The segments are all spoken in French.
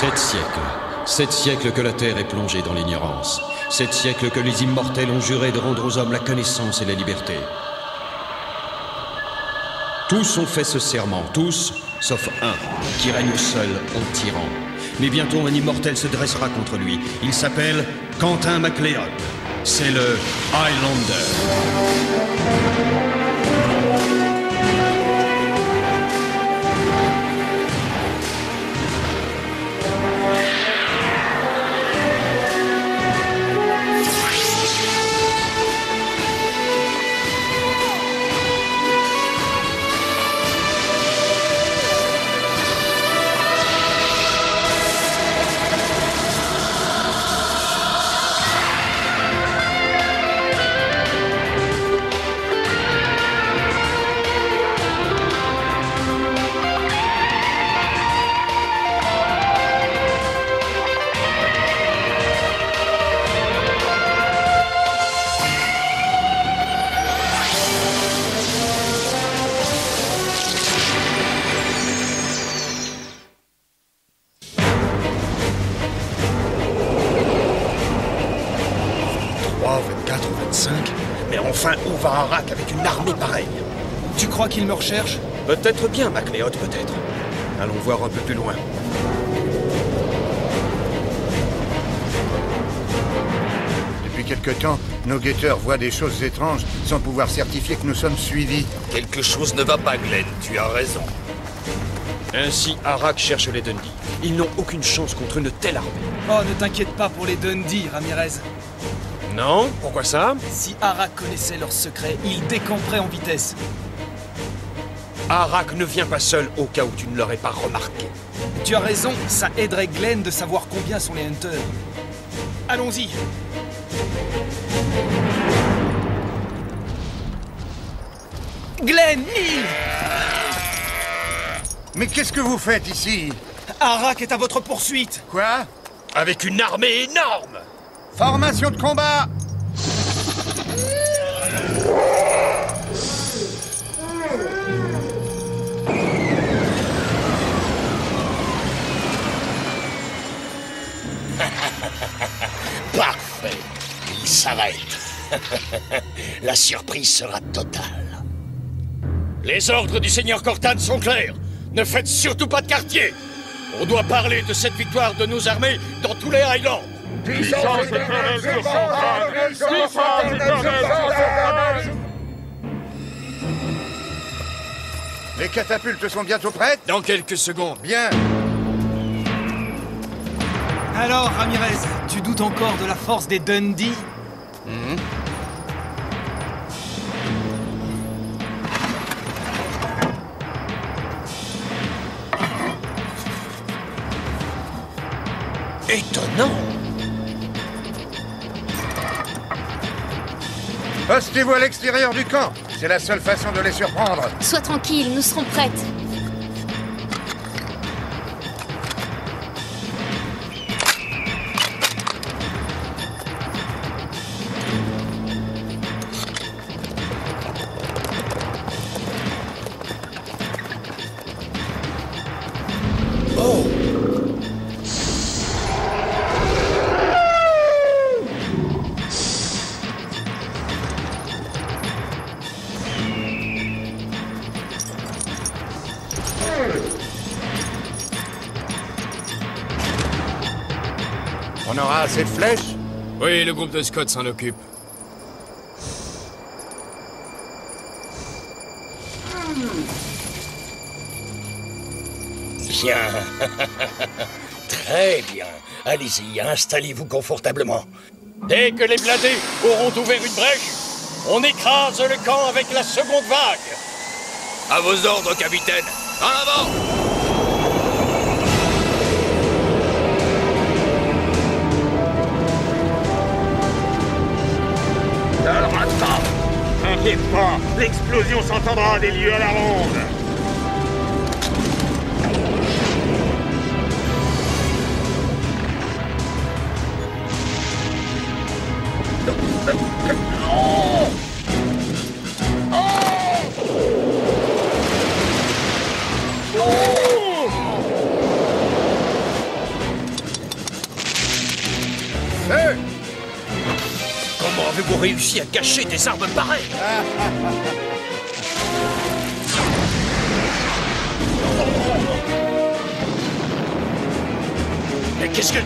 7 siècles. 7 siècles que la Terre est plongée dans l'ignorance. 7 siècles que les immortels ont juré de rendre aux hommes la connaissance et la liberté. Tous ont fait ce serment, tous, sauf un, qui règne seul en tyran. Mais bientôt un immortel se dressera contre lui. Il s'appelle Quentin MacLeod. C'est le Highlander. Mais enfin, où va Arak avec une armée pareille? Tu crois qu'il me recherche? Peut-être bien, MacLeod, peut-être. Allons voir un peu plus loin. Depuis quelque temps, nos guetteurs voient des choses étranges sans pouvoir certifier que nous sommes suivis. Quelque chose ne va pas, Glenn, tu as raison. Ainsi, Arak cherche les Dundee. Ils n'ont aucune chance contre une telle armée. Oh, ne t'inquiète pas pour les Dundee, Ramirez. Non? Pourquoi ça? Si Arak connaissait leurs secrets, il décamperait en vitesse. Arak ne vient pas seul au cas où tu ne l'aurais pas remarqué. Tu as raison, ça aiderait Glenn de savoir combien sont les Hunters. Allons-y. Glenn, Neil! Mais qu'est-ce que vous faites ici? Arak est à votre poursuite. Quoi? Avec une armée énorme! Formation de combat! Parfait. Il s'arrête. La surprise sera totale. Les ordres du seigneur Cortan sont clairs. Ne faites surtout pas de quartier. On doit parler de cette victoire de nos armées dans tous les Highlands. Puissance éternelle sur son crâne! Puissance éternelle sur son crâne! Les catapultes sont bientôt prêtes? Dans quelques secondes. Bien. Alors, Ramirez, tu doutes encore de la force des Dundee? Étonnant! Postez-vous à l'extérieur du camp. C'est la seule façon de les surprendre. Sois tranquille, nous serons prêtes. On aura assez de flèches? Oui, le groupe de Scott s'en occupe. Bien. Très bien. Allez-y, installez-vous confortablement. Dès que les blindés auront ouvert une brèche, on écrase le camp avec la seconde vague. À vos ordres, capitaine. En avant! Ne le rate pas! T'inquiète pas, l'explosion s'entendra des lieux à la ronde! réussi à cacher des armes pareilles? Mais qu'est-ce que...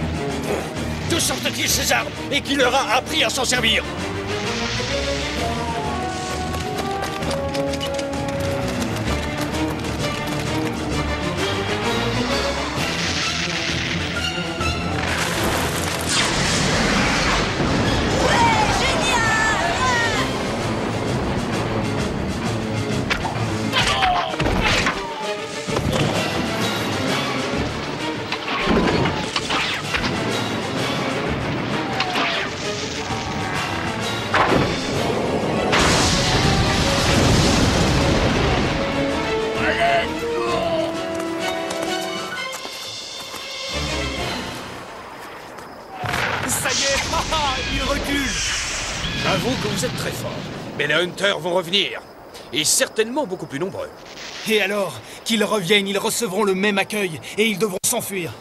D'où sortent-ils ces armes? Et qui leur a appris à s'en servir? Ça y est, il recule. J'avoue que vous êtes très fort. Mais les Hunters vont revenir. Et certainement beaucoup plus nombreux. Et alors, qu'ils reviennent, ils recevront le même accueil, et ils devront s'enfuir.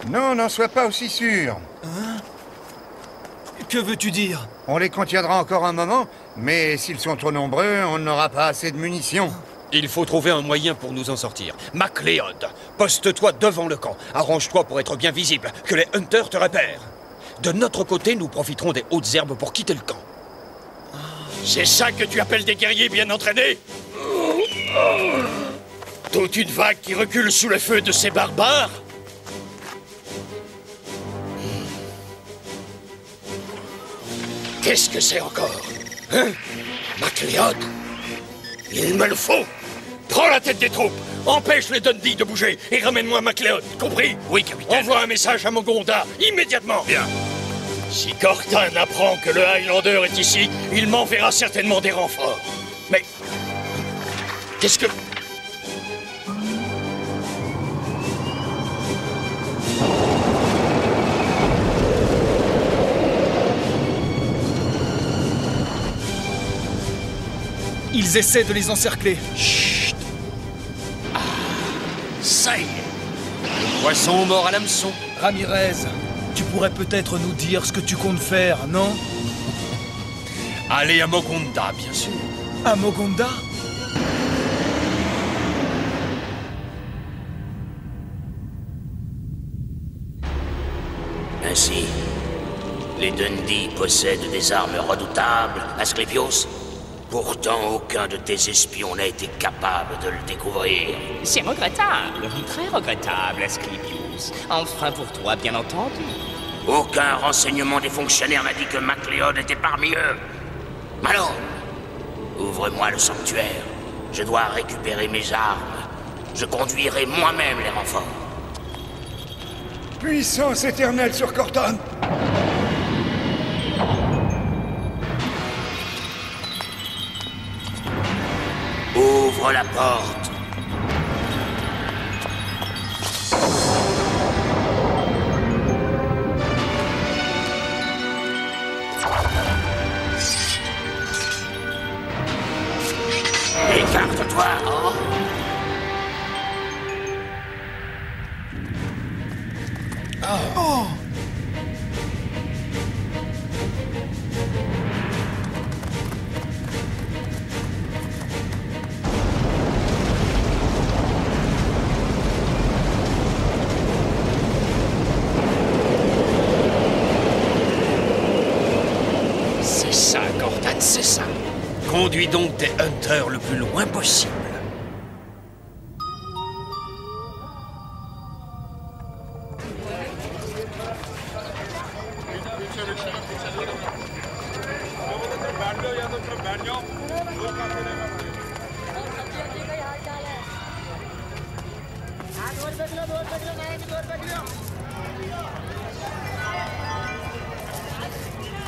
Non, n'en sois pas aussi sûr. Que veux-tu dire? On les contiendra encore un moment, mais s'ils sont trop nombreux, on n'aura pas assez de munitions. Il faut trouver un moyen pour nous en sortir. MacLeod, poste-toi devant le camp. Arrange-toi pour être bien visible, que les Hunters te repèrent. De notre côté, nous profiterons des hautes herbes pour quitter le camp. C'est ça que tu appelles des guerriers bien entraînés? Toute une vague qui recule sous le feu de ces barbares? Qu'est-ce que c'est encore? Hein? MacLeod? Il me le faut! Prends la tête des troupes! Empêche les Dundee de bouger et ramène-moi MacLeod, compris? Oui, capitaine. Envoie un message à Mogonda, immédiatement! Bien. Si Cortan apprend que le Highlander est ici, il m'enverra certainement des renforts. Mais... qu'est-ce que... Ils essaient de les encercler. Chut! Ah, ça y est. Poisson mort à l'hameçon. Ramirez, tu pourrais peut-être nous dire ce que tu comptes faire, non? Allez à Mogonda, bien sûr. À Mogonda? Ainsi, les Dundee possèdent des armes redoutables, Asclepios. Pourtant, aucun de tes espions n'a été capable de le découvrir. C'est regrettable, très regrettable, Asclepius. Enfin pour toi, bien entendu. Aucun renseignement des fonctionnaires n'a dit que MacLeod était parmi eux. Malone, ouvre-moi le sanctuaire. Je dois récupérer mes armes. Je conduirai moi-même les renforts. Puissance éternelle sur Cortan! Ouvre la porte. Écarte-toi. Oh. Oh! C'est ça, Cortan, c'est ça. Conduis donc tes Hunters le plus loin possible.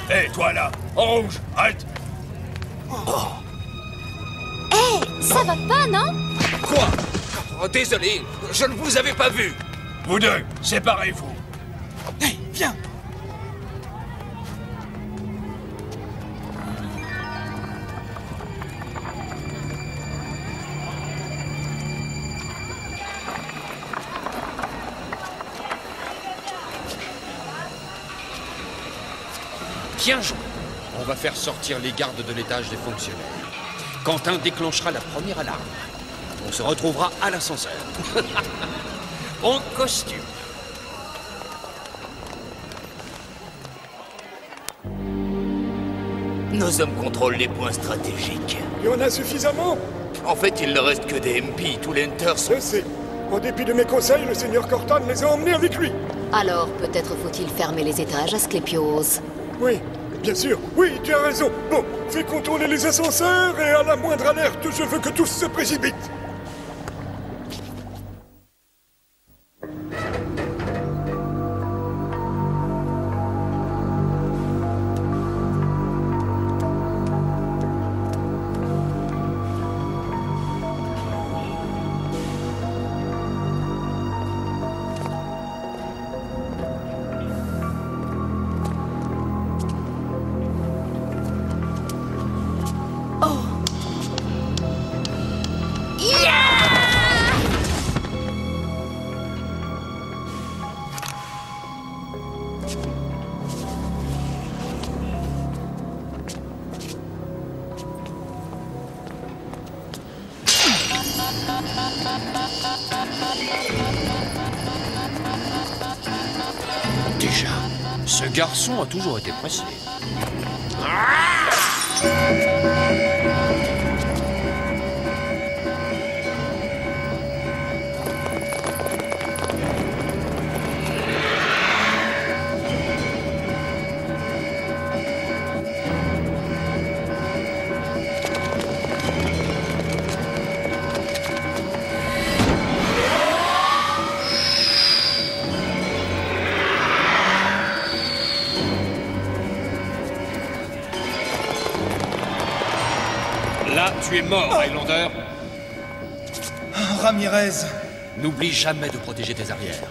Hé, toi là, en rouge, halte! Ça va pas, non? Quoi? Oh, désolé, je ne vous avais pas vu. Vous deux, séparez-vous. Hey, viens! Bien joué. On va faire sortir les gardes de l'étage des fonctionnaires. Quentin déclenchera la première alarme. On se retrouvera à l'ascenseur. En costume. Nos hommes contrôlent les points stratégiques. Il y en a suffisamment? En fait, il ne reste que des MP. Tous les Hunters sont... Je sais. En dépit de mes conseils, le seigneur Cortan les a emmenés avec lui. Alors, peut-être faut-il fermer les étages, Asclepios. Oui, bien sûr. Oui, tu as raison. Bon, fais contourner les ascenseurs et à la moindre alerte, je veux que tous se précipitent. Déjà, ce garçon a toujours été pressé. Là, tu es mort, Highlander. Ramirez. N'oublie jamais de protéger tes arrières.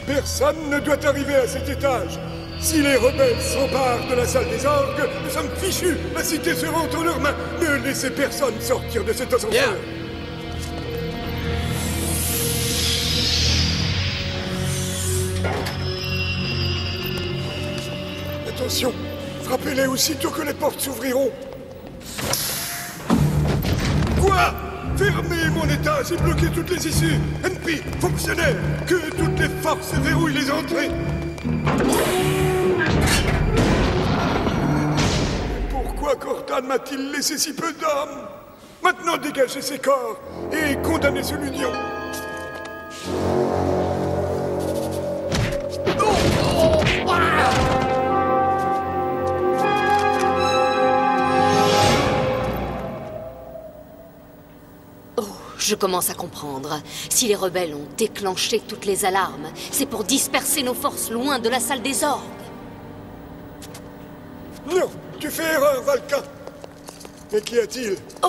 Personne ne doit arriver à cet étage. Si les rebelles s'emparent de la salle des orgues, nous sommes fichus. La cité sera entre leurs mains. Ne laissez personne sortir de cet ascenseur. Bien. Attention, frappez-les aussitôt que les portes s'ouvriront. Quoi? Fermez mon étage et bloquez toutes les issues. MP, fonctionnaires, que toutes les forces verrouillent les entrées. Pourquoi Cortan m'a-t-il laissé si peu d'hommes? Maintenant dégagez ces corps et condamnez ce Ludion. Je commence à comprendre. Si les rebelles ont déclenché toutes les alarmes, c'est pour disperser nos forces loin de la salle des orgues. Non, tu fais erreur, Valka. Mais qu'y a-t-il? Oh.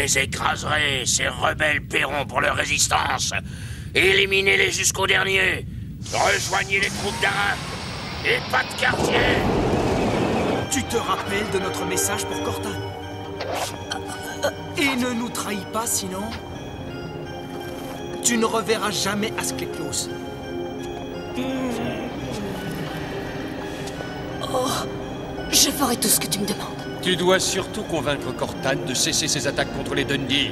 les écraserai, ces rebelles paieront pour leur résistance. Éliminez-les jusqu'au dernier. Rejoignez les troupes d'Arak. Et pas de quartier. Tu te rappelles de notre message pour Cortan? Et ne nous trahis pas, sinon... Tu ne reverras jamais Asclepios. Oh, je ferai tout ce que tu me demandes. Tu dois surtout convaincre Cortan de cesser ses attaques contre les Dundee.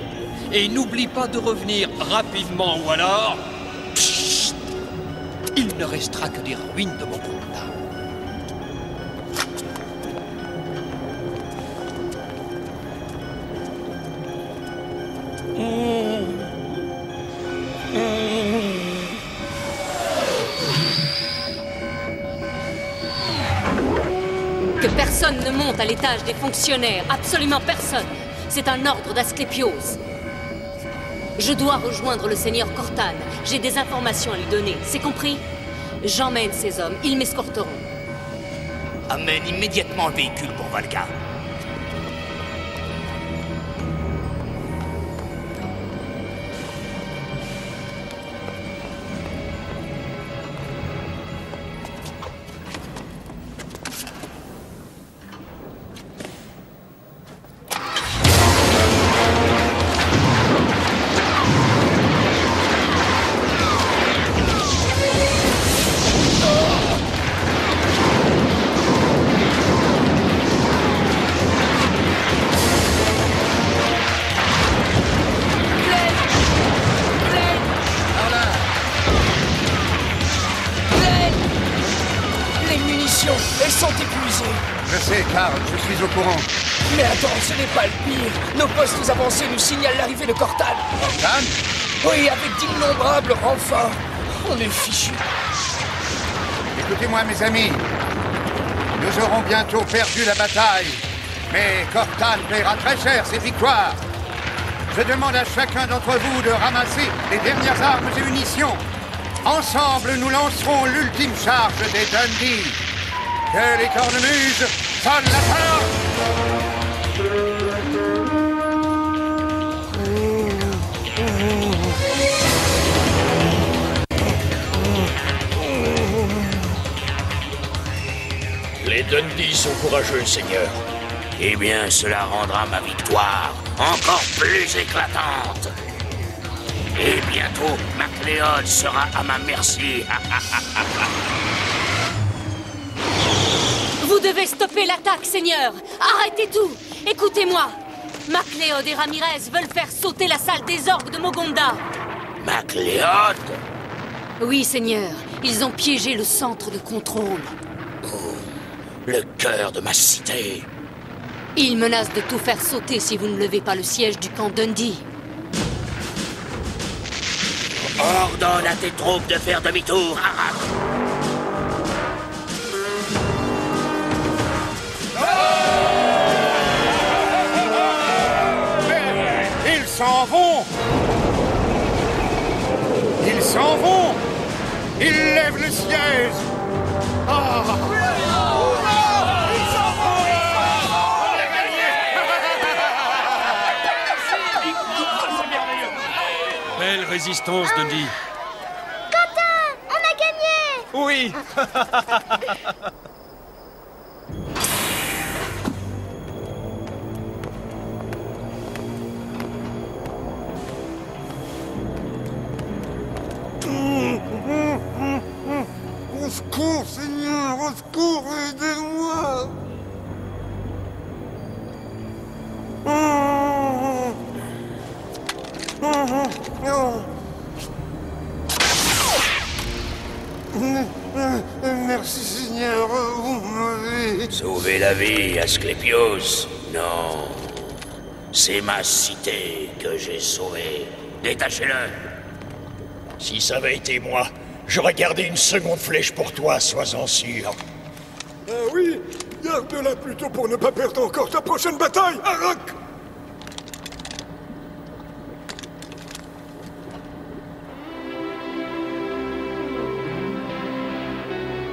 Et n'oublie pas de revenir rapidement, ou alors... Psst, il ne restera que des ruines de Mokunda. Que personne ne monte à l'étage des fonctionnaires, absolument personne. C'est un ordre d'Asclepios. Je dois rejoindre le seigneur Cortan. J'ai des informations à lui donner, c'est compris? J'emmène ces hommes, ils m'escorteront. Amène immédiatement le véhicule pour Valka. Elles sont épuisées. Je sais, Karl, je suis au courant. Mais attends, ce n'est pas le pire. Nos postes avancés nous signalent l'arrivée de Cortan. Cortan? Oui, avec d'innombrables renforts. On est fichus. Écoutez-moi, mes amis. Nous aurons bientôt perdu la bataille. Mais Cortan paiera très cher ses victoires. Je demande à chacun d'entre vous de ramasser les dernières armes et munitions. Ensemble, nous lancerons l'ultime charge des Dundee. Que les cornemuses sonnent la charge! Les Dundee sont courageux, Seigneur. Eh bien, cela rendra ma victoire encore plus éclatante. Et bientôt, MacLeod sera à ma merci. Vous devez stopper l'attaque, Seigneur! Arrêtez tout! Écoutez-moi! MacLeod et Ramirez veulent faire sauter la salle des orgues de Mogonda. MacLeod? Oui, Seigneur. Ils ont piégé le centre de contrôle. Oh, le cœur de ma cité. Ils menacent de tout faire sauter si vous ne levez pas le siège du camp Dundee. Ordonne à tes troupes de faire demi-tour, Arak. Ils s'en vont! Ils s'en vont! Ils lèvent le siège! Ah! Belle résistance, Dundee. Cortan, on a gagné! Oui. Au secours, Seigneur! Au secours, aidez-moi! Merci, Seigneur, vous m'avez... Sauver la vie, Asclepios? Non. C'est ma cité que j'ai sauvée. Détachez-le. Si ça avait été moi, j'aurais gardé une seconde flèche pour toi, sois-en sûr. Ah oui, garde-la plutôt pour ne pas perdre encore ta prochaine bataille, Arak!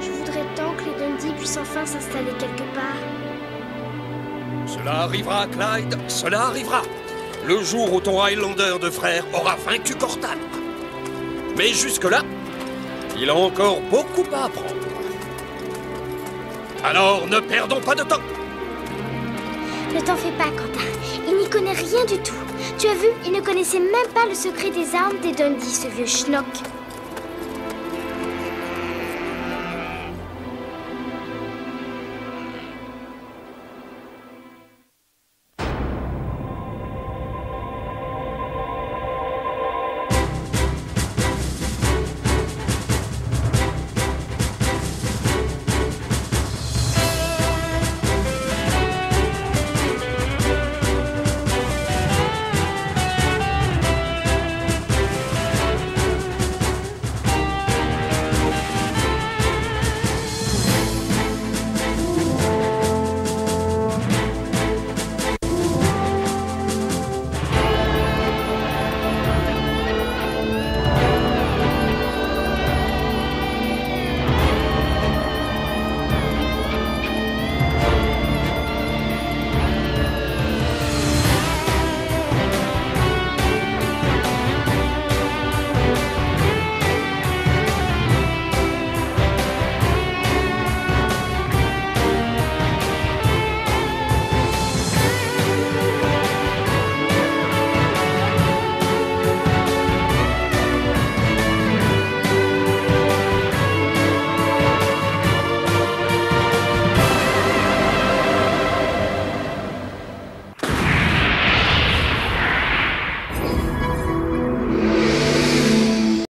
Je voudrais tant que les Dundee puissent enfin s'installer quelque part. Cela arrivera, Clyde, cela arrivera. le jour où ton Highlander de frère aura vaincu Cortana. Mais jusque-là, il a encore beaucoup à apprendre. Alors, ne perdons pas de temps. Ne t'en fais pas, Quentin. Il n'y connaît rien du tout. Tu as vu, il ne connaissait même pas le secret des armes des Dundee, ce vieux schnock.